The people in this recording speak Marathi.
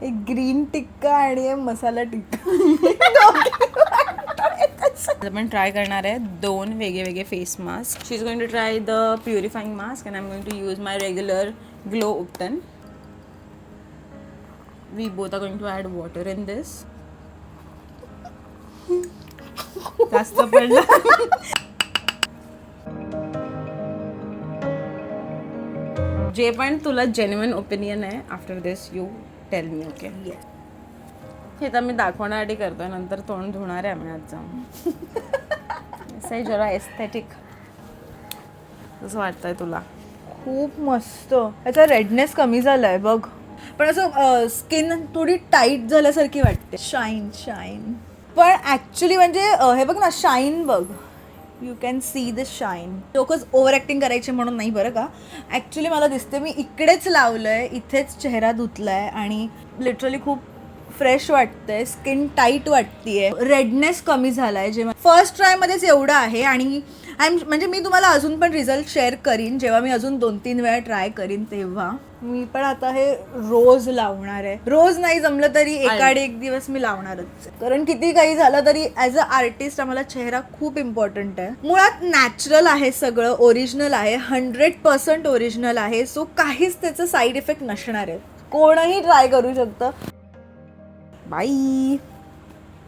एक ग्रीन टिक्का आणि एक मसाला टिक्का. आपण ट्राय करणार आहे 2 वेगळे face mask. She is going to try the purifying mask and I am going to use my regular glow ubtan. We both are going to add water in this. जास्त पडलं. जे पण तुला जेन्युइन ओपिनियन आहे after this you tell me. Okay. हे तर मी दाखवण्यासाठी करतोय, नंतर तोंड धुणार आहे आम्ही आज जाऊन. असं जरा एस्थेटिक कसं वाटतंय तुला? खूप मस्त. याचा रेडनेस कमी झालाय बघ, पण असं स्किन थोडी टाईट झाल्यासारखी वाटते. Shine shine. पण ॲक्च्युली म्हणजे हे बघ ना, शाईन बघ. You can see the shine. लोकच ओव्हर ॲक्टिंग करायचे म्हणून नाही बरं का. ॲक्च्युली मला दिसते मी इकडेच लावलंय, इथेच चेहरा धुतलाय आणि लिटरली खूप फ्रेश वाटतंय. स्किन टाईट वाटतेय. रेडनेस कमी झालाय. जेव्हा फर्स्ट ट्रायमध्येच एवढं आहे. आणि म्हणजे मी तुम्हाला अजून पण रिझल्ट शेअर करीन जेव्हा मी अजून 2-3 वेळा ट्राय करीन तेव्हा. मी पण आता हे रोज लावणार आहे. रोज नाही जमलं तरी एकाड एक दिवस मी लावणारच, कारण किती काही झालं तरी ॲज अ आर्टिस्ट आम्हाला चेहरा खूप इम्पॉर्टंट आहे. मुळात नॅचरल आहे सगळं, ओरिजिनल आहे, 100% ओरिजिनल आहे. सो काहीच त्याचं साईड इफेक्ट नसणार आहे. कोणही ट्राय करू शकतं. बाई.